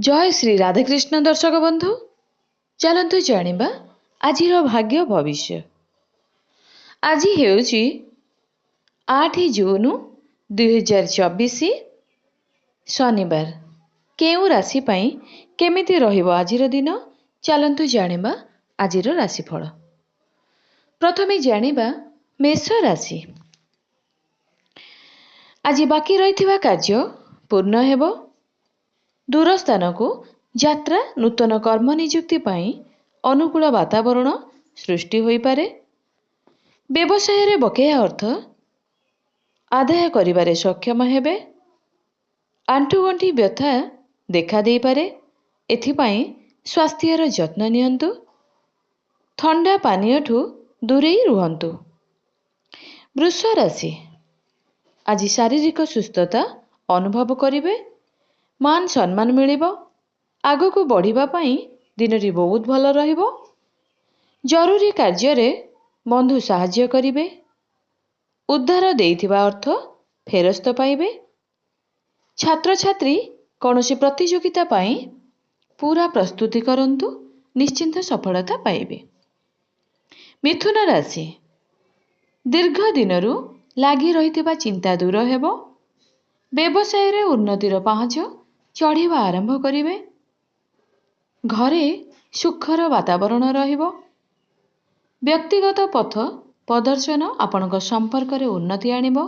जय श्री राधाकृष्ण दर्शक बंधु चलतु जानिबा आजिर भाग्य भविष्य। आज हेउची 8 जून 2024 शनिवार। केउ राशि पाई केमिति रहिबो आजिर दिन चलतु जानिबा आजिर राशिफल। प्रथमे जानिबा मेष राशि। आज बाकी रहिथिबा कार्य पूर्ण हेबो। दूर स्थान को यात्रा नूतन कर्म नियुक्ति पाई अनुकूल वातावरण सृष्टि होई पारे। व्यवसाय रे बकेया अर्थ आदाय करिबारे सक्षम हेबे। आंठुगंठी व्यथा देखा देई पारे, एथिपाई स्वास्थ्यर जत्न नियंतु। ठंडा पानीयठु दूरेई रुहंतु। वृष राशि। आज शारीरिक सुस्थता अनुभव करिवे। मान सम्मान मिलिबो। आगको बढ़िबा पाई दिनटी बहुत भल रहिबो। जरूरी कार्य रे बंधु साहाय्य करिवे। उद्धार देइथिबा अर्थ फेरस्त पाइबे। छात्र छात्री कौनसी प्रतियोगिता पाई पूरा प्रस्तुति करंतु, निश्चिंत सफलता पाइबे। मिथुन राशि। दीर्घ दिनरु लागी रहिथिबा चिंता दूर हेबो। व्यवसाय रे उन्नतिर पाहच चढ़िबा आरंभ करिवे। घरे सुखर वातावरण रहिबो। व्यक्तिगत पथ प्रदर्शन आपणक संपर्क रे उन्नति आनिबो।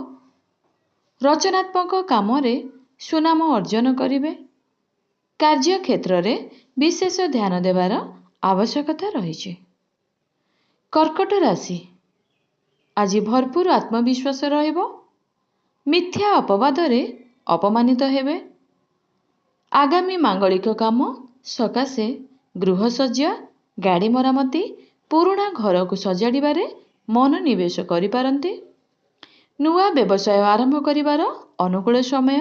रचनात्मक काम रे सुनाम अर्जन करिवे। कार्य क्षेत्र रे विशेष ध्यान देवार आवश्यकता रहिछि। कर्कट राशि। आज भरपूर आत्मविश्वास रहिबो। मिथ्या अपवाद रे अपमानित हेबे। आगामी मांगलिक काम सकाशे गृहसज्जा, गाड़ी मरामती, पुराणा घर को सजाड़िबारे मन निवेश करिपारंती। नुआ व्यवसाय आरंभ करिबार अनुकूल समय।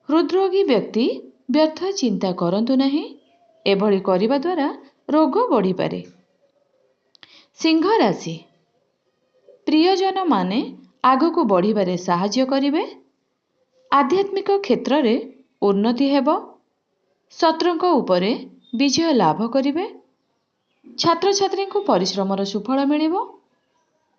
हृदरोगी व्यक्ति व्यर्थ चिंता करंतु नहीं, एभली करिबा द्वारा रोग बढ़ी पारे। सिंह राशि। प्रियजन माने आगको बढ़िबारे साहाय्य करिवे। आध्यात्मिक क्षेत्र रे उन्नति हेबो। शत्रुंक उपरे विजय लाभ करिवे। छात्र छात्री को परिश्रमर सुफल मिलिबो।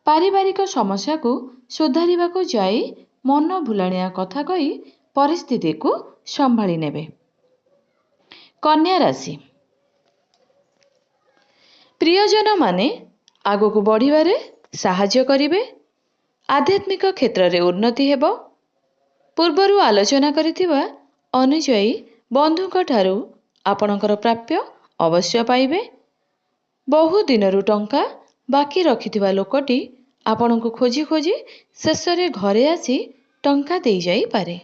पारिवारिक समस्या को सुधारिबा को जाई मन भुलाणिया कथा कही परिस्थिति को संभाली नेबे। कन्या राशि। प्रियजन माने आगको बढ़िबारे साहाय्य करिवे। आध्यात्मिक क्षेत्र रे उन्नति हेबो। पूर्वरु आलोचना करिथिबा अनुयायी बंधुक ठारू आपणकर प्राप्य अवश्य पाइबे। बहु दिनरु टंका बाकी रखिथिबा लोकटी आपणको खोजी खोजी शेष रे घरे आसी टंका देई जाई पारे।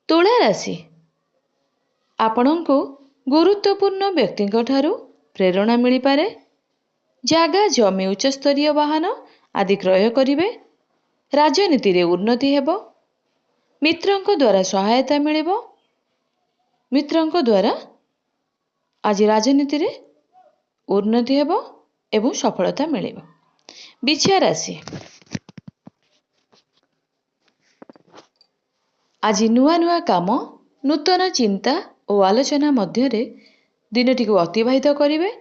तुला राशि। आपणको गुरुत्वपूर्ण व्यक्तिଙ୍କ ठारू प्रेरणा मिली पारे। जागा जमी उच्च स्तरीय वाहन आदि क्रय करिवे। राजनीति रे उन्नति हेबो। मित्रंक द्वारा सहायता मिलिबो। मित्रंक द्वारा आज राजनीति रे उन्नति हेबो एवं सफलता मिलिबो। बिछिया राशि। आज नुआ नुआ काम, नूतन चिंता और आलोचना मध्य रे दिनटी को अतिबाहित करिवे।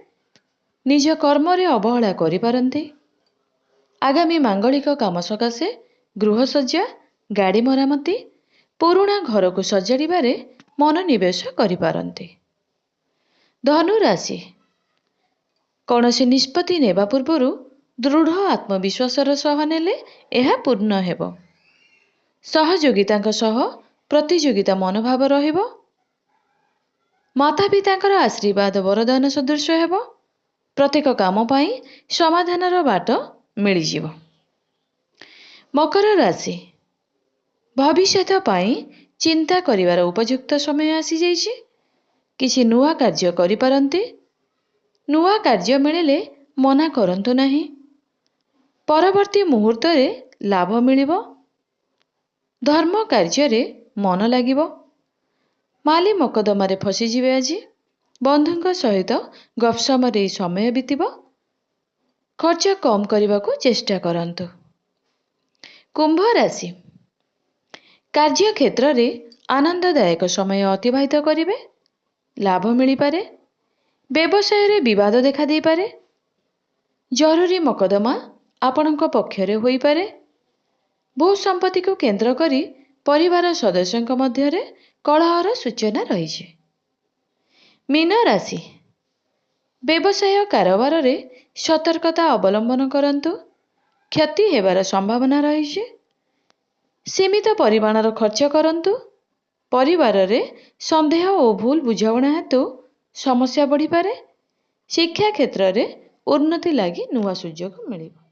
निज कर्म रे अवहेला करि पारंती। आगामी मांगलिक काम सकाशे गृहसज्जा, गाड़ी मरामती, पुराणा घर को सजाड़िबारे मन निवेश करि पारंती। धनु राशि। कौनसी निष्पत्ति नेबा पूर्वरु दृढ़ आत्मविश्वासर सह नेले एहा पूर्ण हेबो। सहयोगितांक सह प्रतियोगिता मनोभाव रहिबो। माता पितांकर आशीर्वाद वरदान सदृश हेबो। प्रत्येक काम पाई समाधानर बाट मिलिजिवो। मकर राशि। भविष्य पाई चिंता करिवार उपयुक्त समय आसी जाइछि। किछि नुआ कार्य करि पारंती। नुआ कार्य मिलिले मना करंतु नाही। परवर्ती मुहूर्त रे लाभ मिलिबो। धर्म कार्य रे मन लागिबो। माली मकदमा रे फसी जिवे। आज बंधुंक सहित गपसम रे समय बीतिबो। खर्च कम करने को चेष्टा करंतु। कुंभ राशि। कार्य क्षेत्र रे ଆନନ୍ଦଦାୟକ ସମୟ ଅତିବାହିତ କରିବେ। ଲାଭ ମିଳିପାରେ। ବ୍ୟବସାୟରେ ବିବାଦ ଦେଖାଦେଇପାରେ। ଜରୁରୀ ମକଦ୍ଦମା ଆପଣଙ୍କ ପକ୍ଷରେ ହୋଇପାରେ। ଭୂ ସମ୍ପତ୍ତିକୁ କେନ୍ଦ୍ର କରି ପରିବାର ସଦସ୍ୟଙ୍କ ମଧ୍ୟରେ କଳହର ସୂଚନା ରହିଛି। ମୀନ ରାଶି, ବ୍ୟବସାୟ କାରବାରରେ ସତର୍କତା ଅବଲମ୍ବନ କରନ୍ତୁ। କ୍ଷତି ହେବାର ସମ୍ଭାବନା ରହିଛି। ସୀମିତ ପରିମାଣର ଖର୍ଚ୍ଚ କରନ୍ତୁ। ପରିବାରରେ ସନ୍ଦେହ ଓ ଭୁଲ ବୁଝାମଣା ହେତୁ ସମସ୍ୟା ବଢ଼ିପାରେ। ଶିକ୍ଷା କ୍ଷେତ୍ରରେ ଉନ୍ନତି ଲାଗି ନୂଆ ସୁଯୋଗ ମିଳିବ।